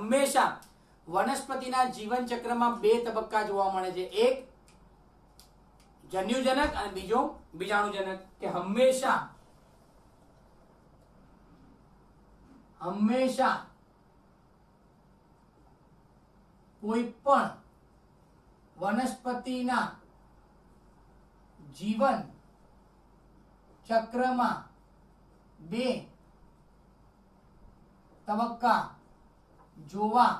હંમેશા વનસ્પતિના જીવન ચક્રમાં બે તબક્કા જોવા મળે છે, એક જન્યુજનક અને બીજો બીજાણુજનક. કે હંમેશા કોઈ પણ વનસ્પતિના જીવન ચક્રમાં બે તબક્કા જોવા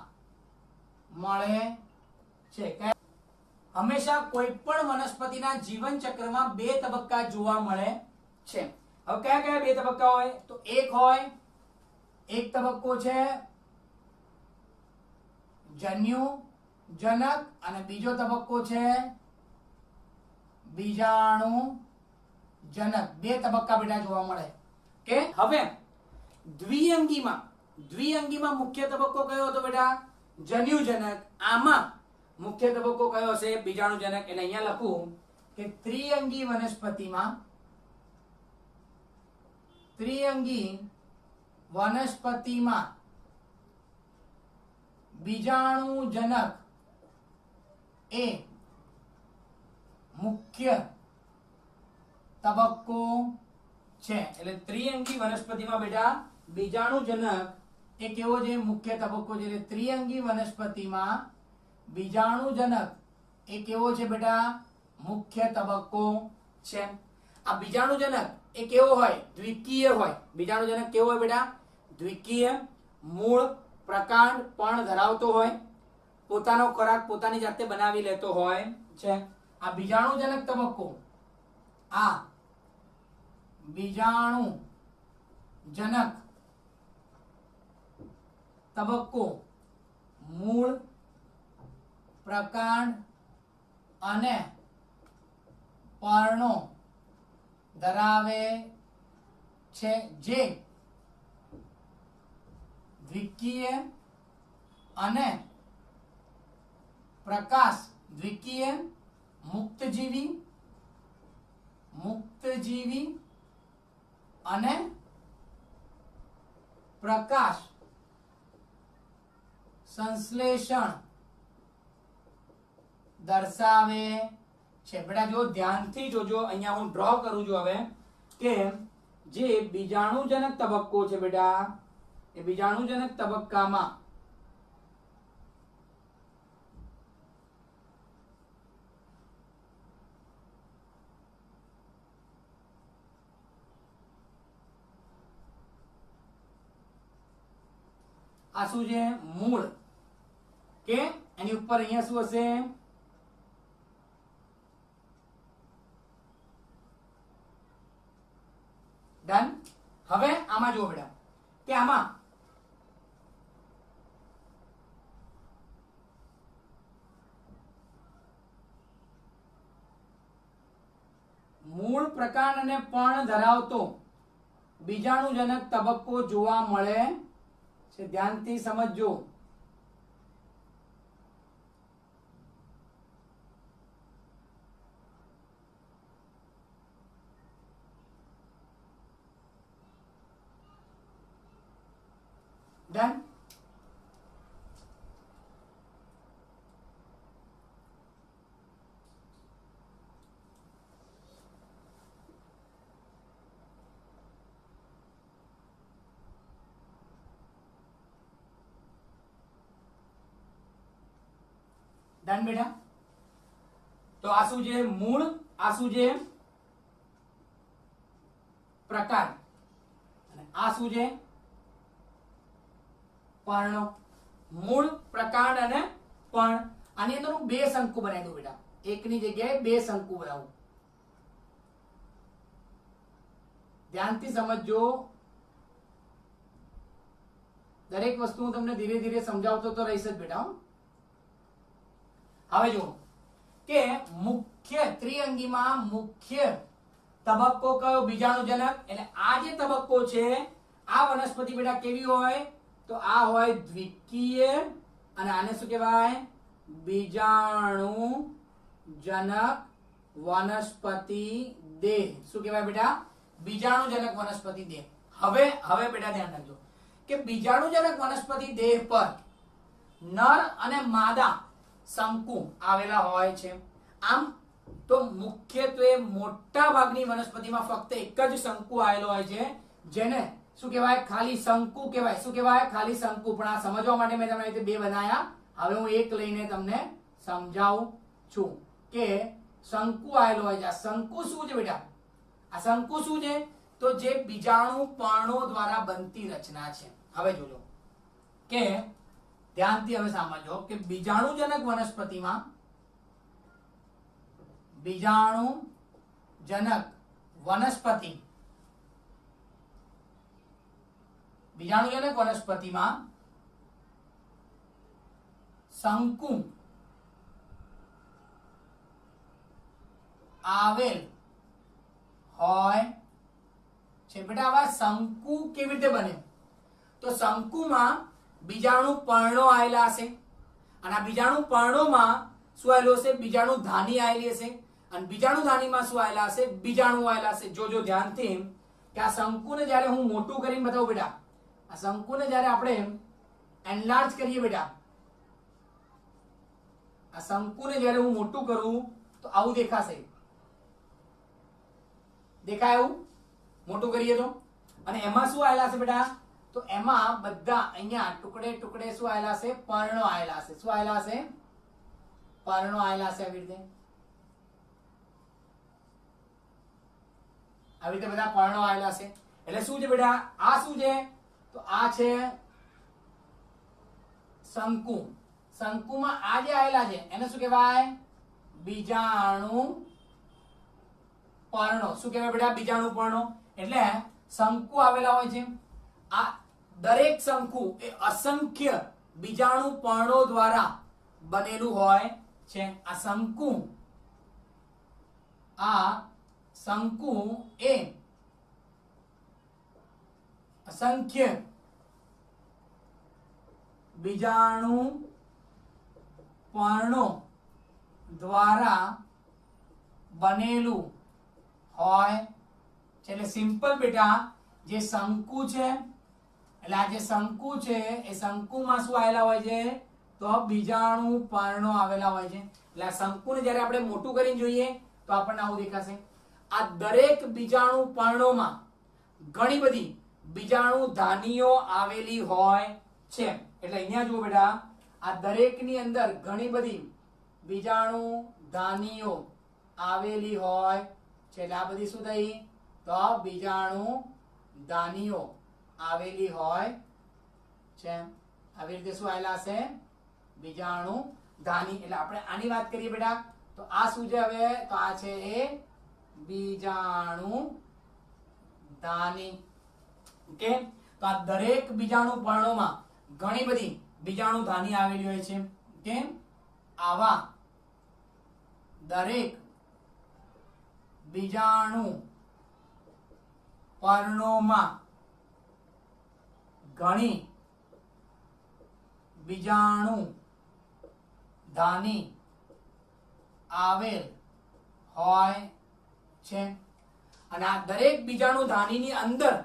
મળે છે. હંમેશા કોઈ પણ વનસ્પતિના જીવન ચક્રમાં બે તબક્કા જોવા મળે છે. હવે કયા કયા બે તબક્કા હોય? તો એક તબક્કો છે જન્યુજનક અને બીજો તબક્કો છે બીજાણુજનક. બે તબક્કા બેટા જોવા મળે. કે હવે દ્વિઅંગીમાં મુખ્ય તબક્કો કયો હતો બેટા? જન્યુજનક. આમાં મુખ્ય તબક્કો કયો હશે? બીજાણુજનક. એટલે અહીંયા લખું કે ત્રિઅંગી વનસ્પતિમાં બીજાણુજનક એ મુખ્ય તબક્કો છે. એટલે ત્રિઅંગી વનસ્પતિમાં બેટા બીજાણુજનક એ કેવો છે? મુખ્ય તબક્કો છે. એટલે ત્રિઅંગી વનસ્પતિમાં બીજાણુજનક એ કેવો છે બેટા? મુખ્ય તબક્કો છે. આ બીજાણુજનક એ કેવો હોય? દ્વિકીય હોય. બીજાણુજનક કેવો હોય બેટા? દ્વિકીય. મૂળ પ્રકાંડ પણ ધરાવતો હોય, પોતાનો ખોરાક પોતાની જાતે બનાવી લેતો હોય છે. આ બીજાણુજનક તબક્કો મૂળ પ્રકાંડ અને પર્ણો ધરાવે છે, જે દ્વિકીય અને પ્રકાશ દ્વિકીય મુક્તજીવી અને પ્રકાશ સંશ્લેષણ દર્શાવે છે. બેટા જો ધ્યાનથી જોજો, અહીંયા હું ડ્રો કરું છું હવે કે જે બીજાણુજનક તબક્કો છે બેટા, એ બીજાણુજનક તબક્કામાં આ શું છે? મૂળ. કે એની ઉપર અહીંયા શું હશે? ડન. હવે આમાં જુઓ બેટા કે આમાં મૂળ પ્રકાંડ અને પર્ણ ધરાવતો બીજાણુજનક તબક્કો જોવા મળે છે. ધ્યાનથી સમજજો. ડન. ડન બેટા. તો આ શું છે? મૂળ. આ શું છે? પ્રકાર. અને આ શું છે? પર્ણો. મૂળ, પ્રકાંડ અને પર્ણ. આની અંદર હું બે શંકુ બનાવી દઉં બેટા. એકની જગ્યાએ બે શંકુ બનાવું. ધ્યાનથી સમજજો. દરેક વસ્તુ હું તમને ધીરે ધીરે સમજાવતો તો રહીશ જ બેટા. હવે જુઓ કે મુખ્ય ત્રિઅંગીમાં મુખ્ય તબક્કો કયો? બીજાણુજનક. એટલે આ જે તબક્કો છે, આ વનસ્પતિ બેટા કેવી હોય? તો આ હોય દ્વિકીય. અને આને શું કહેવાય? બીજાણુજનક વનસ્પતિ દેહ. શું કહેવાય બેટા? બીજાણુજનક વનસ્પતિ દેહ. હવે બેટા ધ્યાન રાખજો કે બીજાણુજનક વનસ્પતિ દેહ પર નર અને માદા શંકુ આવેલા હોય છે. આમ તો મુખ્યત્વે મોટા ભાગની વનસ્પતિમાં ફક્ત એક જ શંકુ આવેલો હોય છે, જેને શું કહેવાય? ખાલી શંકુ કહેવાય. શું કહેવાય? ખાલી શંકુ. પણ આ સમજવા માટે મેં તમને બે બનાયા. હવે હું એક લઈને તમને સમજાવું છું કે શંકુ આવેલો હોય છે. આ શંકુ શું છે બેટા? આ શંકુ શું છે? તો જે બીજાણુ પર્ણો દ્વારા બનતી રચના છે. હવે જોજો કે ધ્યાનથી હવે સમજો કે બીજાણુજનક વનસ્પતિમાં બીજાણુજનક વનસ્પતિમાં શંકુ આવેલ હોય છે. બેટા આવા શંકુ કેવી રીતે બને? તો શંકુમાં બીજાણુ પર્ણો આવેલા હશે અને આ બીજાણુ પર્ણોમાં શું આવેલું હશે? બીજાણુ ધાની આવેલી હશે અને બીજાણુ ધાનીમાં શું આવેલા હશે? બીજાણુ આવેલા હશે. જોજો ધ્યાનથી કે આ શંકુને જ્યારે હું મોટું કરીને બતાવું બેટા, આ શંકુને જ્યારે આપણે એનલાર્જ કરીએ બેટા, આ શંકુને જ્યારે હું મોટું કરું તો આવું દેખાશે. દેખાય એવું? મોટું કરીએ તો. અને એમાં શું આવેલા છે બેટા? તો એમાં બધા અહીંયા ટુકડે ટુકડે શું આવેલા છે? પર્ણો આવેલા છે. શું આવેલા છે? પર્ણો આવેલા છે. આવી રીતે બધા પર્ણો આવેલા છે. એટલે શું છે બેટા? આ શું છે? તો આ છે શંકુ. શંકુમાં આ જે આવેલા છે એને શું કહેવાય? બીજાણુ પર્ણો. શું કહેવાય બેટા? બીજાણુ પર્ણો. એટલે શંકુ આવેલા હોય છે. આ દરેક શંકુ એ અસંખ્ય બીજાણુ પર્ણો દ્વારા બનેલું હોય છે. આ શંકુ એ અસંખ્ય બીજાણુ પર્ણો દ્વારા બનેલું હોય છે. એટલે સિમ્પલ બેટા, જે શંકુ છે એટલે આ જે શંકુ છે એ શંકુમાં શું આવેલા હોય છે? તો બીજાણુ પર્ણો આવેલા હોય છે. એટલે આ શંકુને જ્યારે આપણે મોટું કરીને જોઈએ તો આપણને આવું દેખાશે. આ દરેક બીજાણુ પર્ણોમાં ઘણી બધી બીજાણુ ધાનીઓ આવેલી હોય છે. એટલે અહીંયા જુઓ બેટા, આ દરેકની અંદર ઘણી બધી બીજાણુ ધાનીઓ આવેલી હોય છે. એટલે આ બધી શું થઈ? તો બીજાણુ ધાનીઓ આવેલી હોય છે. આવી રીતે શું આવેલા છે? બીજાણુ ધાની. એટલે આપણે આની વાત કરીએ બેટા, તો આ શું છે? હવે તો આ છે એ બીજાણુ ધાની. ઓકે, તો આ દરેક બીજાણુ પર્ણોમાં ઘણી બધી બીજાણુ ધાની આવેલી હોય છે. ઓકે, આવા દરેક બીજાણુ પર્ણોમાં ઘણી બીજાણુ ધાની આવેલ હોય છે. અને આ દરેક બીજાણુ ધાનીની અંદર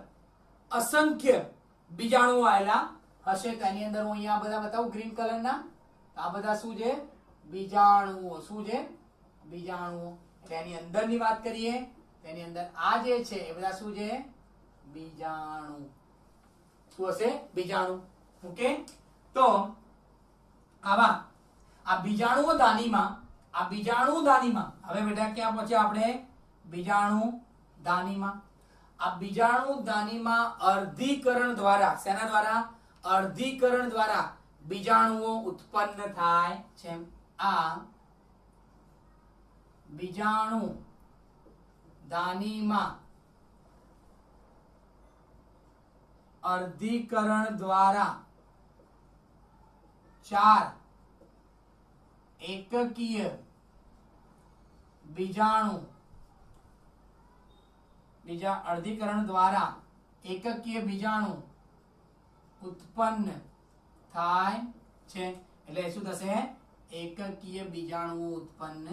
અસંખ્ય બીજાણુ આવેલા હશે. તેની અંદર હું અહીંયા બધા બતાવું ગ્રીન કલરના. આ બધા શું છે? બીજાણુઓ. શું છે? બીજાણુઓ. એટલે એની અંદરની વાત કરીએ, તેની અંદર આ જે છે એ બધા શું છે? બીજાણુ. શું હશે? બીજાણુ. ઓકે, તો આવા આ બીજાણુ દાનીમાં હવે બેટા ક્યાં પહોંચ્યા આપણે? બીજાણુ દાનીમાં. આ બીજાણુ દાનીમાં અર્ધીકરણ દ્વારા, શેના દ્વારા? અર્ધીકરણ દ્વારા બીજાણુઓ ઉત્પન્ન થાય છે. આ બીજાણુ દાનીમાં અર્ધીકરણ દ્વારા 4 એકકીય અર્ધીકરણ દ્વારા એકકીય બીજાણુ ઉત્પન્ન થાય છે. એટલે શું થશે? એકકીય બીજાણુ ઉત્પન્ન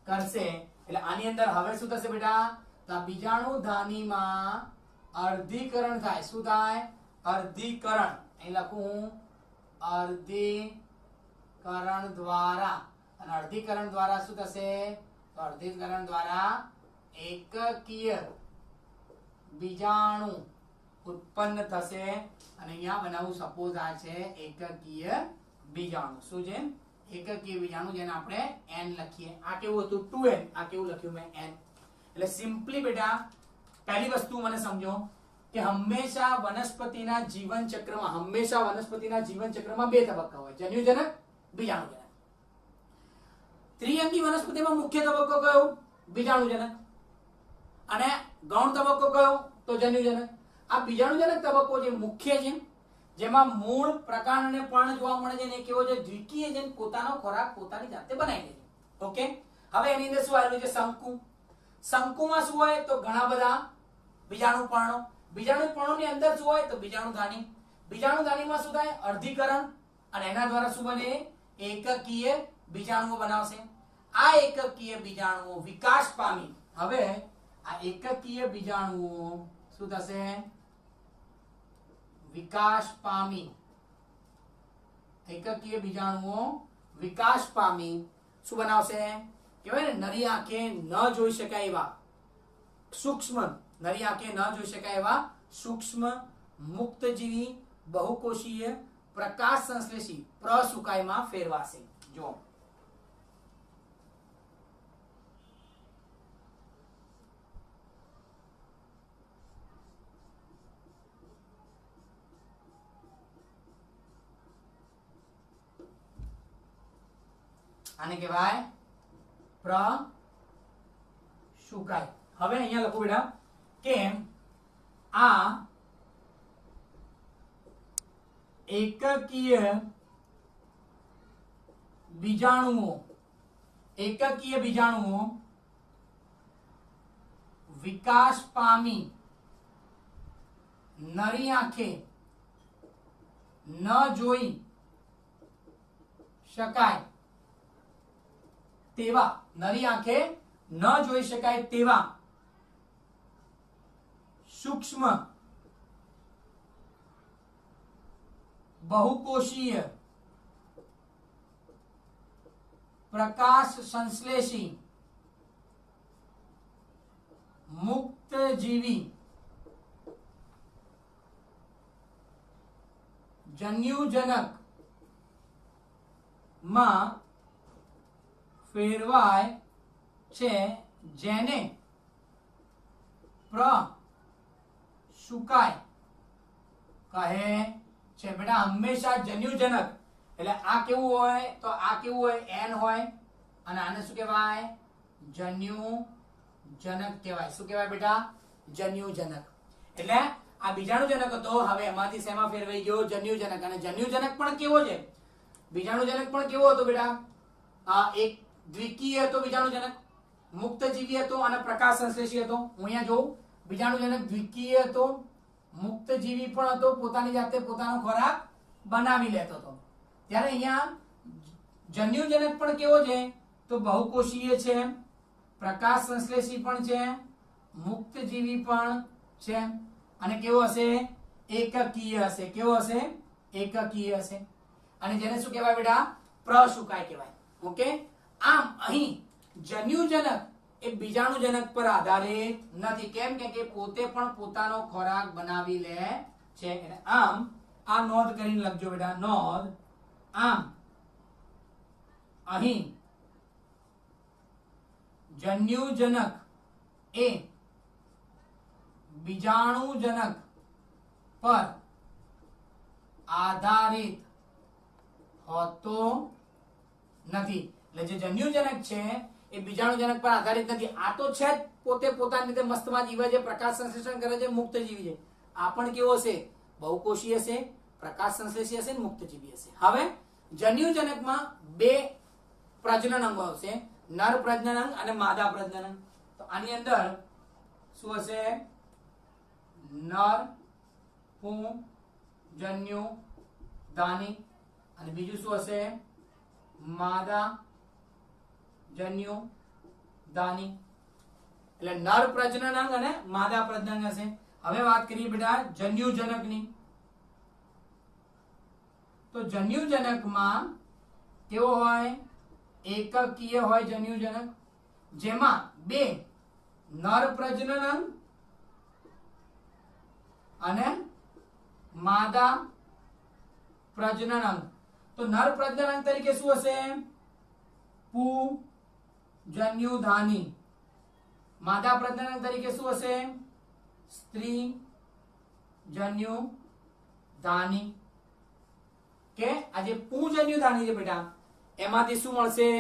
કરશે. એટલે આની અંદર હવે શું થશે બેટા? તો આ બીજાણુ ધાનીમાં અર્ધીકરણ થાય. શું થાય? અર્ધીકરણ. અહીં લખું અર્ધીકરણ કરણ દ્વારા અને અર્ધીકરણ દ્વારા શું થશે? તો અર્ધીકરણ દ્વારા એકકીય બીજાણુ ઉત્પન્ન થશે અને અહીંયા બનાવું સપોઝ આ છે એકકીય બીજાણુ. શું છે? એકકીય બીજાણુ, જેને આપણે n લખીએ. આ કેવું હતું? 2n. આ કેવું લખ્યું મેં? n. એટલે સિમ્પલી બેટા પહેલી વસ્તુ મને સમજો કે હંમેશા વનસ્પતિના જીવન ચક્રમાં બે તબક્કા હોય: જન્યુજનક, બીજાણુજનક. ત્રિઅંગી વનસ્પતિમાં મુખ્ય તબક્કો કયો? બીજાણુજનક. અને ગૌણ તબક્કો કયો? તો જન્યુજનક. આ બીજાણુજનક તબક્કો જે મુખ્ય છે, જેમાં મૂળ, પ્રકાંડ અને પર્ણ જોવા મળે છે, ને કેવો છે? દ્વિકીય છે, પોતાનો ખોરાક પોતાની જાતે બનાવી લે છે. ઓકે, હવે એની અંદર શું આવેલું છે? શંકુ. શંકુમાં શું હોય? તો ઘણા બધા બીજાણુ પર્ણો. બીજાણુ પર્ણોની અંદર શું હોય? તો બીજાણુધાની. બીજાણુધાનીમાં શું થાય? અર્ધીકરણ, અને એના દ્વારા શું બને? એકકીય બીજાણુઓ બનાવશે. આ એકકીય બીજાણુઓ વિકાસ પામી. હવે આ એકકીય બીજાણુઓ શું થશે? વિકાસ પામી. એકકીય બીજાણુઓ વિકાસ પામી શું બનાવશે? કહેવાય ને નરી આંખે ન જોઈ શકાય એવા સૂક્ષ્મ, નરી આંખે ન જોઈ શકાય એવા સૂક્ષ્મ મુક્તજીવી બહુકોષીય પ્રકાશ સંશ્લેષી પ્રસુકાયમાં ફેરવાશે. જો આને કહેવાય પ્રસુકાય. હવે અહીંયા લખો બેટા કે આ એકકીય બીજાણુઓ વિકાસ પામી નરી આંખે ન જોઈ શકાય તેવા, નરી આંખે ન જોઈ શકાય તેવા સૂક્ષ્મ બહુકોષીય પ્રકાશ સંશ્લેષી મુક્તજીવી જન્યુજનક માં ફેરવાય છે, જેને પ્રસુકાય કહે છે. બેટા હંમેશા જન્યુજનક એટલે આ કેવું હોય? તો આ કેવું હોય? n હોય, અને આને શું કહેવાય? જન્યુજનક કહેવાય. શું કહેવાય બેટા? જન્યુજનક. એટલે આ બીજાણુજનક હતો, હવે એમાંથી શેમાં ફેરવાઈ ગયો? જન્યુજનક. અને જન્યુજનક પણ કેવો છે? બીજાણુજનક પણ કેવો હતો બેટા? એક દ્વિકીય હતો બીજાણુજનક, મુક્તજીવી હતો અને પ્રકાશ સંશ્લેષી હતો. હું અહીંયા જોઉં, બીજાણુજનક દ્વિકીય હતો, મુક્તજીવી પણ હતો, પોતાની જાતે પોતાનો ખોરાક બનાવી લેતો હતો. ત્યારે અહીંયા જન્યુજનક પણ કેવો છે? તો બહુકોષીય છે, પ્રકાશ સંશ્લેષી પણ છે, મુક્તજીવી પણ છે, અને કેવો હશે? એકકીય હશે. કેવો હશે? એકકીય હશે. અને જેને શું કહેવાય બેટા? પ્રસુકાય કહેવાય. ઓકે, આમ અહીં જન્યુજનક એ બીજાણુજનક પર આધારિત નથી. કેમ કે પોતે પણ પોતાનો ખોરાક બનાવી લે છે. આમ આ નોંધ કરીને લખજો બેટા, નોંધ. આમ અહીં જન્યુજનક એ બીજાણુજનક પર આધારિત હોતો નથી. એટલે જે જન્યુજનક છે એ બીજાણુજનક પર આધારિત નથી. આ તો છે જ પોતે પોતાની રીતે મસ્તમાં જીવે છે, પ્રકાશ સંશ્લેષણ કરે છે, મુક્તજીવી છે. આ પણ કેવો હશે? બહુકોષી હશે, પ્રકાશ સંશ્લેષી હશે, મુક્તજીવી હશે. હવે જન્યુજનકમાં બે પ્રજનન અંગો હશે, નર પ્રજનન અંગ અને માદા પ્રજનન અંગ. તો આની અંદર શું હશે? નર જન્યુધાની, અને બીજું શું હશે? માદા જન્યુધાની. એટલે નર પ્રજનન અંગ અને માદા પ્રજનન અંગ હશે. હવે વાત કરીએ બેટા જન્યુજનકની. તો જન્યુજનકમાં કેવો હોય? એકકીય હોય જન્યુજનક, જેમાં બે નર પ્રજનન અંગ અને માદા પ્રજનન અંગ. તો નર પ્રજનન અંગ તરીકે શું હશે? પુજન્યુધાની. માદા પ્રજનન અંગ તરીકે શું હશે? સ્ત્રી જન્યુધાની. કે આજે પુજન્યુધાની છે બેટા, એમાંથી શું મળશે?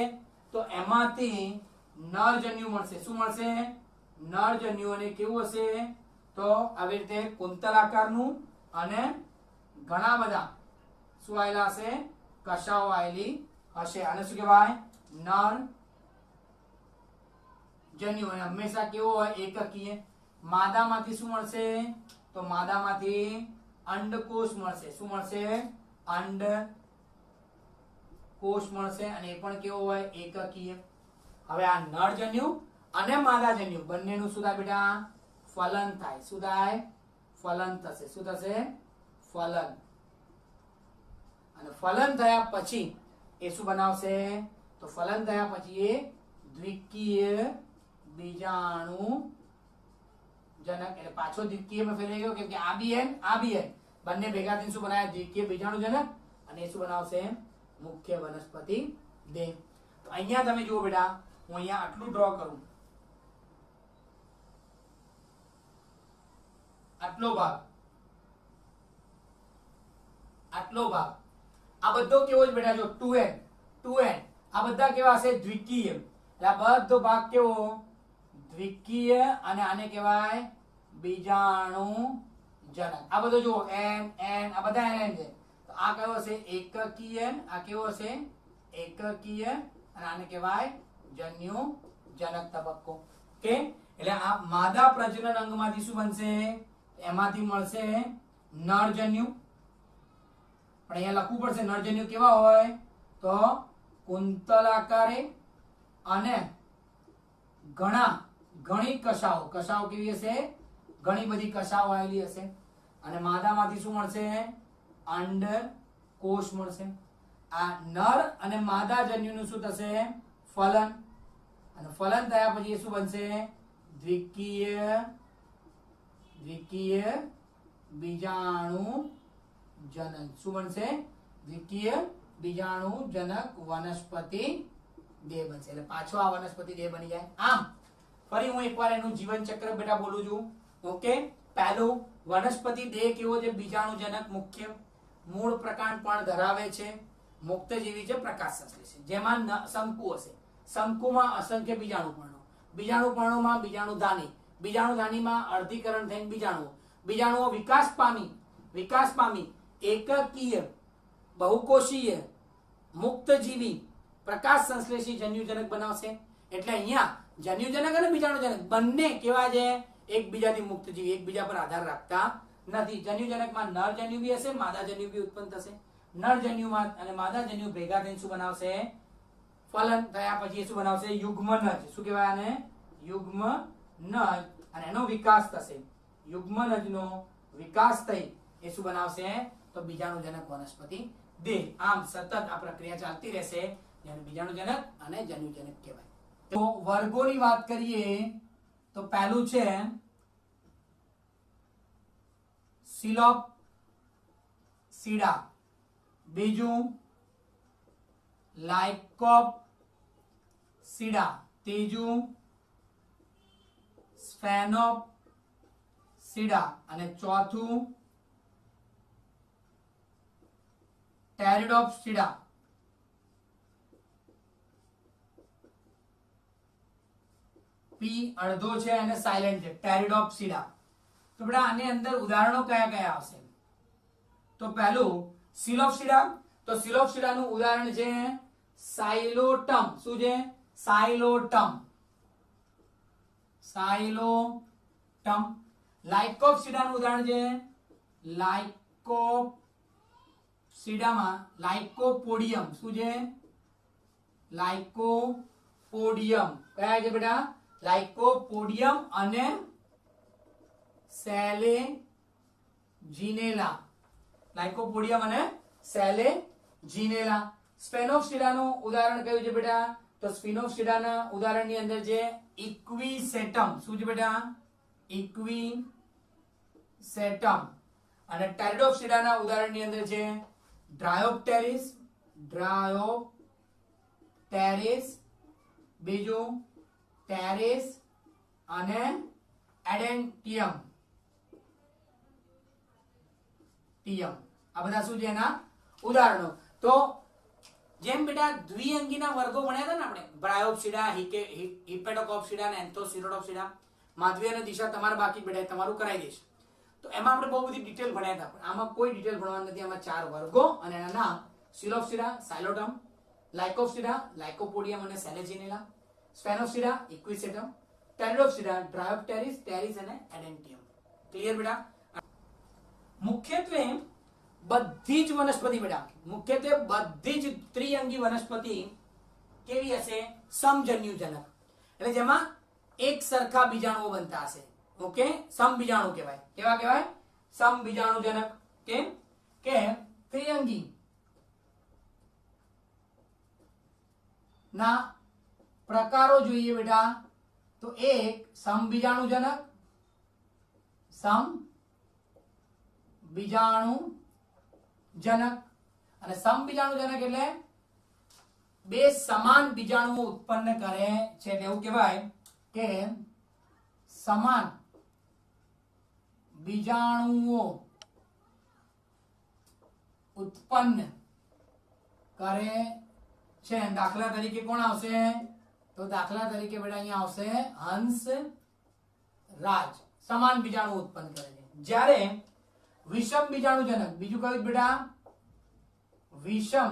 તો એમાંથી નરજન્યુ મળશે. શું મળશે? નરજન્યુ. અને કેવું હશે? તો આવી રીતે કુંતલ આકારનું અને ઘણા બધા શું આવેલા હશે? કશાઓ આવેલી હશે. આને શું કહેવાય? નર જન્યુ. અને હંમેશા કેવો હોય? એકકીય. માદામાંથી શું મળશે? તો માદામાંથી અંડકોષ મળશે. શું મળશે? અંડકોષ મળશે. અને એ પણ કેવો હોય? એકકીય. હવે આ નરજન્યુ અને માદાજન્યુ બંનેનું શું થાય બેટા? ફલન થાય. શું થાય? ફલન થશે. શું થશે? ફલન. અને ફલન થયા પછી એ શું બનાવશે? તો ફલન થયા પછી એ દ્વિકીય બીજાણુ જનક, એટલે પાછો દ્વિકીયમાં ફેરવાઈ ગયો કેમ કે આ બી એન આ બી એન બંને ભેગા થઈને શું બનાવે? દ્વિકીય બીજાણુ જનક. અને એ શું બનાવશે? મુખ્ય વનસ્પતિ દેહ. તો અહીંયા તમે જુઓ બેટા, હું અહીંયા આટલું ડ્રો કરું, આટલો ભાગ, આટલો ભાગ, આ બધો કેવો છે બેટા? જો 2n 2n, આ બધા કેવા હશે? દ્વિકીય. એટલે આ બધો ભાગ કેવો? દ્વિકીય. અને આને કહેવાય બીજાણુ જનક. આ બધો જો n n, આ બધા n છે. તો આ કયો હશે? એકકીય. આ કેવો હશે? એકકીય. અને આને કહેવાય જન્યુ જનક તબક્કો. કે એટલે આ માદા પ્રજનન અંગમાંથી શું બનશે? એમાંથી મળશે નરજન્યુ. પણ અહીંયા લખવું પડશે નરજન્યુ કેવા હોય? તો કુંતલ આકારે અને ઘણી કશાઓ. કશાઓ કેવી હશે? ઘણી બધી કશાઓ આવેલી હશે. અને માદામાંથી શું મળશે? અંડકોષ મળશે. આ નર અને માદા જન્યુનું શું થશે? ફલન. અને ફલન થયા પછી એ શું બનશે? દ્વિકીય બીજાણુ જનક. શું બનશે? દ્વિકીય બીજાણુ જનક વનસ્પતિ દેહ બનશે. એટલે પાછો આ વનસ્પતિ દેહ બની જાય. આમ ફરી હું એકવાર એનું જીવન ચક્ર બેટા બોલું છું. ઓકે. પહેલું, વનસ્પતિ દેહ કેવો છે? બીજાણુ જનક મુખ્ય. મૂળ પ્રકાંડ પણ ધરાવે છે. મુક્તજીવી છે, પ્રકાશ સંશ્લેષી. જેમાં શંકુ હશે. શંકુમાં અસંખ્ય બીજાણુપર્ણો. બીજાણુપર્ણોમાં બીજાણુધાની. બીજાણુધાનીમાં અર્ધીકરણ થઈને બીજાણુઓ. બીજાણુઓ વિકાસ પામી એકકીય, બહુકોષીય, મુક્તજીવી, પ્રકાશ સંશ્લેષી જન્યુજનક બનાવશે. એટલે અહીંયા જન્યુજનક અને બીજાણુજનક બંને કેવા છે? એકબીજાથી મુક્તજીવી, એકબીજા પર આધાર રાખતા નથી. જન્યુજનકમાં નરજન્યુ બી હશે, માદાજન્યુ બી ઉત્પન્ન થશે. નરજન્યુમાં અને માદાજન્યુ ભેગા થઈને શું બનાવશે? ફલન થયા પછી શું બનાવશે? યુગ્મનજ. શું કહેવાય આને? યુગ્મનજ. અને એનો વિકાસ થશે. યુગ્મનજનો વિકાસ થઈ એ શું બનાવશે? તો બીજાણુજનક વનસ્પતિ દેહ. આમ સતત આ પ્રક્રિયા ચાલતી રહેશે, જેને બીજાણુજનક અને જન્યુજનક કહેવાય. તો વર્ગોની વાત કરીએ તો પહેલું છે સિલોપ્સીડા, બીજું લાઇકોપ્સીડા, ત્રીજું સ્ફેનોપ્સીડા અને ચોથું ટેરિડોપ્સીડા. પી અડધો છે અને સાયલેન્ટ છે. ટેરિડોપ્સીડા. તો બેટા આની અંદર ઉદાહરણો કયા કયા આવશે? તો પહેલું સિલોપ્સીડા. તો સિલોપ્સીડાનું ઉદાહરણ છે સાયલોટમ. શું છે? સાયલોટમ. લાઇકોપ્સીડાનું ઉદાહરણ છે લાઇકોપ્સીડામાં લાઇકોપોડિયમ. શું છે? લાઇકોપોડિયમ. કયા છે બેટા? લાઇકોપોડિયમ અને સેલેજીનેલા. લાઇકોપોડિયમ અને સેલેજીનેલા. સ્ફેનોક્સિડાનું ઉદાહરણ કયું છે બેટા? તો સ્ફિનોક્સિડાના ઉદાહરણની અંદર છે ઇક્વિસેટમ. શું છે બેટા? ઇક્વિસેટમ. અને ટેરિડોપ્સિડાના ઉદાહરણની અંદર છે ડ્રાયોપ્ટેરિસ, બીજું ટેરિસ અને એડેન્ટિયમ. આ બધા શું છે એના ઉદાહરણો. તો જેમ બેટા દ્વિઅંગીના વર્ગો ભણ્યા હતા ને આપણે, બ્રાયોપ્સિડા, હિપેટોકોપ્સિડા અને એન્થોસિરોડોપ્સિડા. માધવી અને દિશા તમારા બાકી બેટા તમારું કરાવી દઈશ. તો એમાં આપણે બહુ બધી ડિટેલ ભણ્યા હતા, પણ આમાં કોઈ ડિટેલ ભણવાનું નથી. આમાં 4 વર્ગો અને એના નામ સિલોપ્સિડા, સાયલોટમ, લાઇકોપ્સિડા, લાઇકોપોડિયમ અને સેલેજિનેલા, સ્ફેનોપ્સિડા, ઇક્વિસેટમ, ટેરિડોપ્સિડા, ડ્રાયોપ્ટેરિસ, ટેરિસ અને એડેન્ટિયમ. ક્લિયર બેટા? મુખ્યત્વે બધી જ વનસ્પતિ બેટા, મુખ્યત્વે બધી જ ત્રિઅંગી વનસ્પતિ કેવી હશે? સમજન્યુજનક. એટલે જેમાં એક સરખા બીજાણુઓ બનતા હશે. ઓકે, સમબીજાણુ કહેવાય. કેવા કહેવાય? સમબીજાણુજનક. કેમ કે ત્રિઅંગી ના પ્રકારો જોઈએ બેટા, તો એક સમબીજાણુજનક, અને સમબીજાણુજનક એટલે બે સમાન બીજાણુઓ ઉત્પન્ન કરે છે. એવું કહેવાય કે સમાન બીજાણુઓ ઉત્પન્ન કરે છે. દાખલા તરીકે કોણ આવશે? તો દાખલા તરીકે બેટા અહીંયા આવશે હંસ રાજ. સમાન બીજાણુ ઉત્પન્ન કરે છે. જ્યારે વિષમ બીજાણુજનક, બીજું કયું બેટા? વિષમ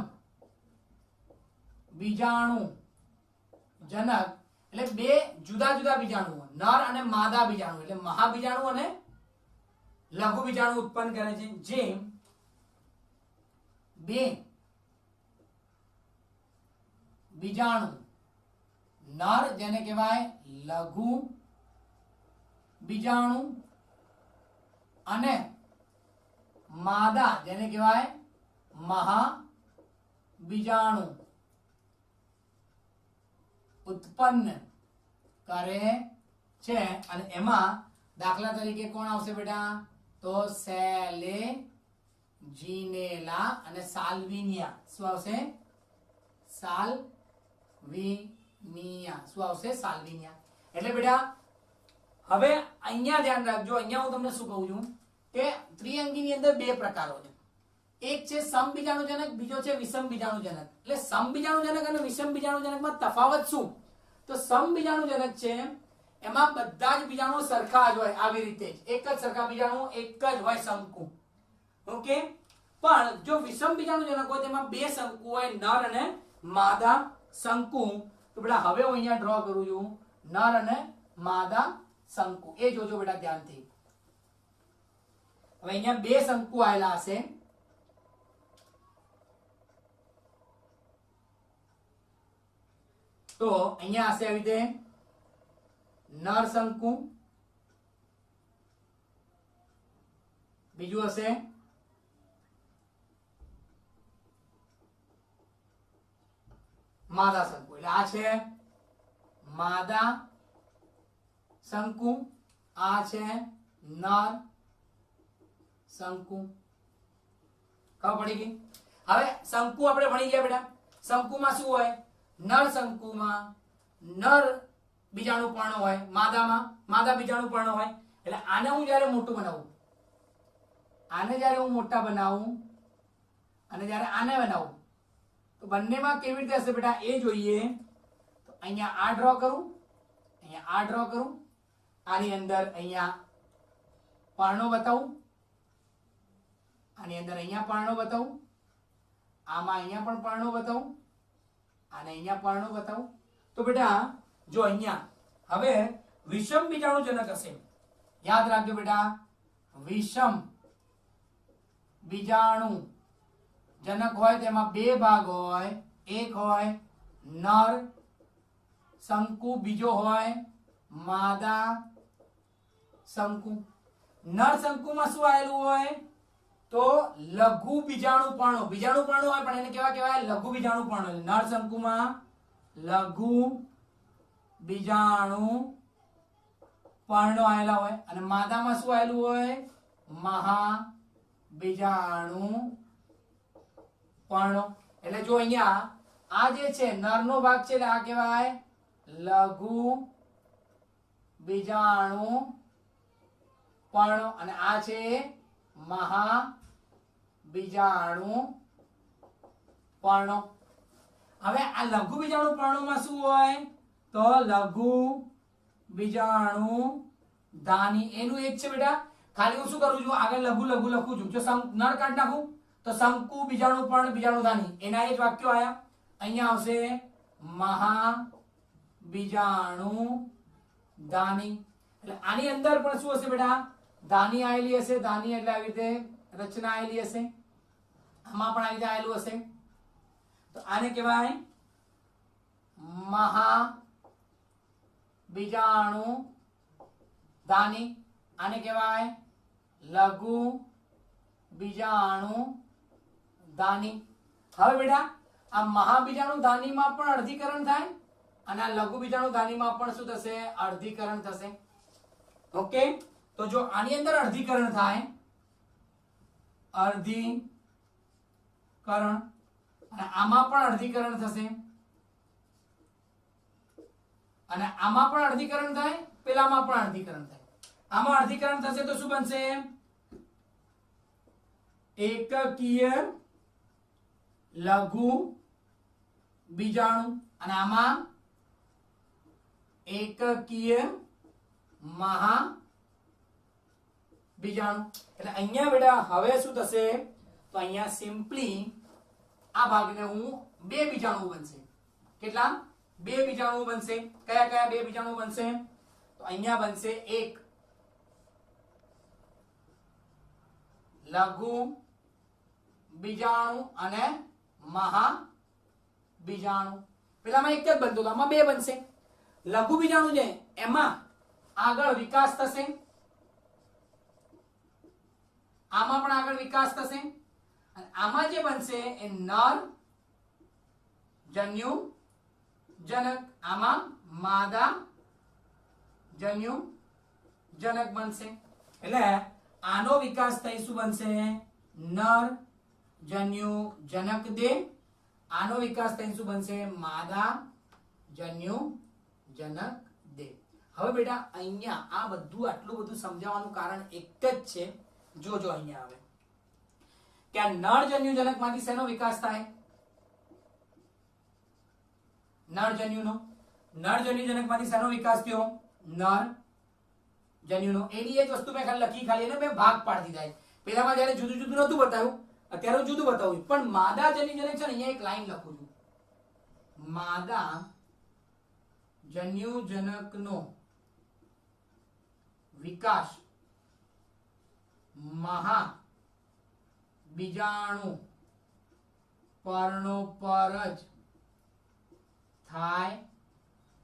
બીજાણુજનક એટલે બે જુદા જુદા બીજાણુઓ, નર અને માદા બીજાણુ, એટલે મહાબીજાણુ અને લઘુ બીજાણુ ઉત્પન્ન કરે છે. જે બે બીજાણુ, નર જેને કહેવાય લઘુ બીજાણુ અને માદા જેને કહેવાય મહાબીજાણુ ઉત્પન્ન કરે છે. અને એમાં દાખલા તરીકે કોણ આવશે બેટા? તો સેલેજિનેલા અને સાલ્વિનિયા. શું આવશે? સાલ્વિનિયા. શું આવશે? સાલ્વિનિયા. એટલે બેટા હવે અહીંયા ધ્યાન રાખજો. અહીંયા હું તમને શું કહું છું કે ત્રિઅંગીની અંદર બે પ્રકારો છે. એક છે સમબીજાણુજનક, બીજો છે વિષમ બીજાણુજનક. એટલે સમબીજાણુજનક અને વિષમ બીજાણુજનકમાં તફાવત શું? તો સમબીજાણુજનક છે એમાં બધા જ બીજાણુઓ સરખા જ હોય, આવી રીતે જ એક જ સરખા બીજાણુઓ એક જ હોય, શંકુ. ઓકે. પણ જો વિષમ બીજાણુજનક હોય તેમાં બે શંકુ હોય, નર અને માદા શંકુ. તો બેટા હવે હું અહીંયા ડ્રો કરું છું નર અને માદા શંકુ. એ જોજો બેટા ધ્યાનથી. હવે અહીંયા બે શંકુ આવેલા હશે. તો અહીંયા હશે આવી રીતે નર શંકુ, બીજું હશે માદા શંકુ. એટલે આ છે માદા શંકુ, આ છે નર શંકુ. ખબર પડી ગઈ? હવે શંકુ આપણે ભણી ગયા બેટા. શંકુમાં શું હોય? નર શંકુમાં નર બીજાણુ પર્ણ હોય, માદામાં માદા બીજાણુ પર્ણ હોય. એટલે આને હું જ્યારે મોટું બનાવું, આને જ્યારે હું મોટા બનાવું અને જ્યારે આને બનાવું, તો બંનેમાં કેવી રીતે હશે બેટા એ જોઈએ. તો અહીંયા આ ડ્રો કરું, અહીંયા આ ડ્રો કરું, આની અંદર અહીંયા પર્ણો બતાવું, આની અંદર અહીંયા પર્ણો બતાવું, આમાં અહીંયા પણ પર્ણો બતાવું, અને અહીંયા પર્ણો બતાવું. તો બેટા જો અહીંયા હવે વિષમ બીજાણુજનક હશે. યાદ રાખજો બેટા, વિષમ બીજાણુજનક હોય તેમાં બે ભાગ હોય. એક હોય નર શંકુ, બીજો હોય માદા શંકુ. નર શંકુમાં શું આવેલું હોય? તો તો લઘુ બીજાણુપર્ણો, બીજાણુપર્ણો હોય પણ એને કેવા કહેવાય? લઘુ બીજાણુપર્ણો. નર શંકુમાં લઘુ બીજાણુપર્ણો આવેલા હોય અને માદામાં શું આવેલું હોય? મહા બીજાણુપર્ણો. એટલે જો અહીંયા આ જે છે નરનો ભાગ છે એટલે આ કહેવાય લઘુ બીજાણુપર્ણો અને આ છે મહા બીજાણુપર્ણો. હવે આ લઘુ બીજાણુપર્ણોમાં શું હોય? તો લઘુ બીજાણુધાની એનું એક છે બેટા. ખાલી હું શું કરું છું? આગળ લઘુ લઘુ લખું છું. જો નર કાઢી નાખું તો શંકુ બીજાણુપર્ણ બીજાણુધાની એના એ જ વાક્યો આયા. અહીંયા આવશે મહા બીજાણુધાની. એટલે આની અંદર પણ શું હશે બેટા? ધાની આવેલી હશે. ધાની એટલે આવી રીતે રચના આવેલી હશે. આમાં પણ આવી રીતે આવેલું હશે. તો આને કહેવાય મહા બીજાણુધાની. આને કહેવાય લઘુ બીજાણુધાની. હવે બેટા આ મહાબીજાણુધાનીમાં પણ અર્ધીકરણ થાય અને આ લઘુ બીજાણુધાનીમાં પણ શું થશે? અર્ધીકરણ થશે. ઓકે, તો જો આની અંદર અર્ધીકરણ થાય, અર્ધીકરણ, અને આમાં પણ અર્ધીકરણ થશે અને આમાં પણ અર્ધીકરણ થાય, પેલામાં પણ અર્ધીકરણ થાય. આમાં અર્ધીકરણ થશે તો શું બનશે? એકકીય લઘુ બીજાણુ અને આમાં એકકીય મહા બીજાણુ. એટલે અહીંયા બેટા હવે શું થશે? તો અહીંયા સિમ્પલી આ ભાગને હું બે બીજાણુ બનશે. કેટલા? બે બીજાણુ બનશે. કયા કયા બે બીજાણુ બનશે? તો અહીંયા બનશે એક લઘુ બીજાણુ અને મહા બીજાણુ. પેલામાં એક જ બનતો હતો, આમાં બે બનશે. લઘુ બીજાણુ છે એમાં આગળ વિકાસ થશે, આમાં પણ આગળ વિકાસ થશે અને આમાં જે બનશે એ નર જન્યુ જનક, આમાં માદા જન્યુ જનક બનશે. એટલે આનો વિકાસ થઈ શું બનશે? નર જન્યુ જનક દે. આનો વિકાસ થઈ શું બનશે? માદા જન્યુ જનક દે. હવે બેટા અહીંયા આ બધું આટલું બધું સમજાવવાનું કારણ એક જ છે. જોજો અહીંયા આવે કે આ નર જન્યુ જનક માંથી શેનો વિકાસ થાય? નર જન્યુનો. નર જન્યુ જનક માંથી શેનો વિકાસ થયો? નર જન્યુનો. એની એ જ વસ્તુ મેં ખાલી લખી, ખાલી એને મેં ભાગ પાડી દીધા. પેલામાં જ્યારે જુદું જુદું નતું બતાવ્યું, અત્યારે હું જુદું બતાવું. પણ માદા જન્યુ જનક છે ને, અહીંયા એક લાઈન લખું છું. માદા જન્યુ જનકનો વિકાસ મહા બીજાણુ પર્ણો પર જ થાય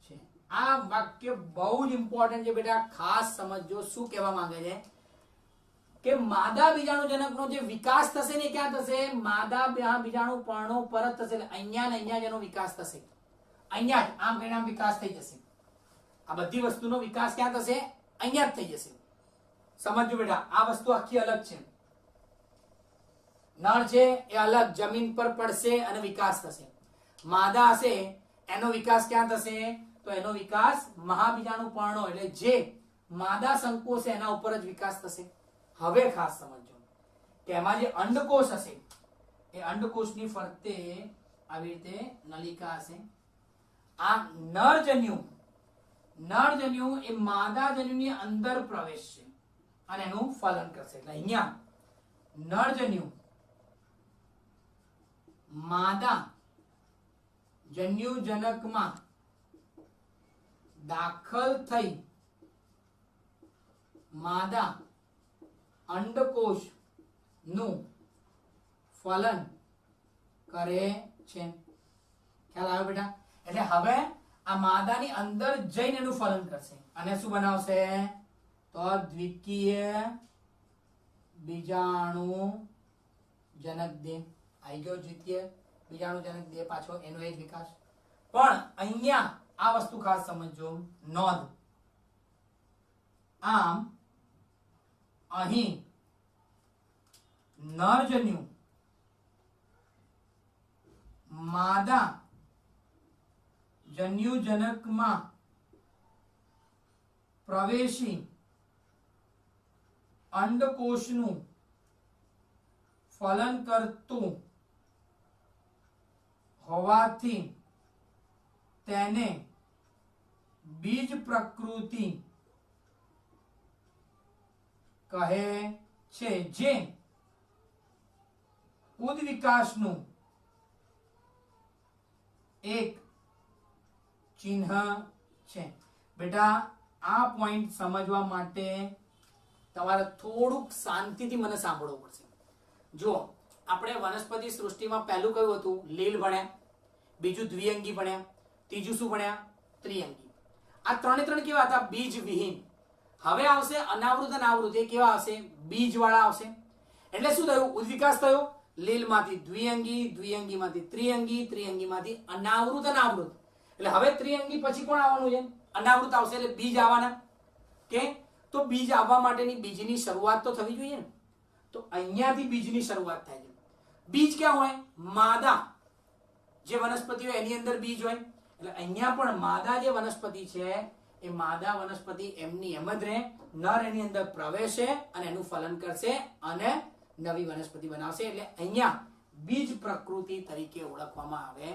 છે. આ વાક્ય બહુ જ ઇમ્પોર્ટન્ટ છે બેટા, ખાસ સમજજો. શું કહેવા માંગે છે કે માદા બીજાણુજનકનો જે વિકાસ થશે ને ક્યાં થશે? માદા બીજાણુ પર્ણો પર જ થશે. અહીંયા ને અહીંયા જેનો વિકાસ થશે, અહીંયા જ આમ કરીને આમ વિકાસ થઈ જશે. આ બધી વસ્તુનો વિકાસ ક્યાં થશે? અહીંયા જ થઈ જશે. સમજજો બેટા, આ વસ્તુ આખી અલગ છે. નર છે એ અલગ જમીન પર પડશે અને વિકાસ થશે. માદા હશે એનો વિકાસ ક્યાં થશે? તો એનો વિકાસ મહાબીજાણુ પર્ણો એટલે જે માદા સંકોચ છે એના ઉપર જ વિકાસ થશે. હવે ખાસ સમજો કે એમાં જે અંડકોષ હશે એ અંડકોષની ફરતે આવી રીતે નલિકા હશે. આ નરજન્યુ એ માદા જન્યુની અંદર પ્રવેશશે અને એનું ફલન કરશે. એટલે અહીંયા નરજન્યુ માદા જન્યુજનકમાં દાખલ થઈ માદા અંડકોષ નું ફલન કરે છે. ખ્યાલ આવ્યો બેટા? એટલે હવે આ માદાની અંદર જઈને એનું ફલન કરશે અને શું બનાવશે? તો દ્વિકીય બીજાણુ જનક દેહ આવી ગયો, દ્વિતીય બીજાણુ જનક દેહ પાછો એનો એક વિકાસ. પણ અહીંયા આ વસ્તુ ખાસ સમજો, નોંધ. આમ અહીં નરજન્યુ માદા જન્યુજનકમાં પ્રવેશી અંડકોષનું ફલન કરતું હોવાથી તેને બીજ પ્રકૃતિ કહે છે, જે ઉદ્વિકાસનું એક ચિહ્ન છે. બેટા આ પોઈન્ટ સમજવા માટે તમારે થોડુંક શાંતિથી મને સાંભળવું પડશે. જો આપણે વનસ્પતિ સૃષ્ટિમાં પહેલું કયું હતું? લીલ ભણ્યા, બીજું દ્વિઅંગી ભણ્યા, ત્રીજું શું ભણ્યા? ત્રિઅંગી. આ ત્રણે ત્રણ કેવા હતા? બીજ વિહીન. હવે આવશે અનાવૃત અનાવૃત. એ કેવા આવશે? બીજ વાળા આવશે. એટલે શું થયું? ઉદ્વિકાસ થયો. લીલમાંથી દ્વિઅંગી, દ્વિઅંગીમાંથી ત્રિઅંગી, ત્રિઅંગીમાંથી અનાવૃત અનાવૃત. એટલે હવે ત્રિઅંગી પછી કોણ આવવાનું છે? અનાવૃત આવશે, એટલે બીજ આવવાના. કે તો બીજ આવવા માટેની બીજની શરૂઆત તો થવી જોઈએ ને. તો અહીંયાથી બીજની શરૂઆત થાય છે. બીજ ક્યાં હોય? માદા જે વનસ્પતિ હોય એની અંદર બીજ હોય. એટલે અહીંયા પણ માદા જે વનસ્પતિ છે એ માદા વનસ્પતિ એમની એમ જ રહે. નર એની અંદર પ્રવેશે અને એનું ફલન કરશે અને નવી વનસ્પતિ બનાવશે. એટલે અહીંયા બીજ પ્રકૃતિ તરીકે ઓળખવામાં આવે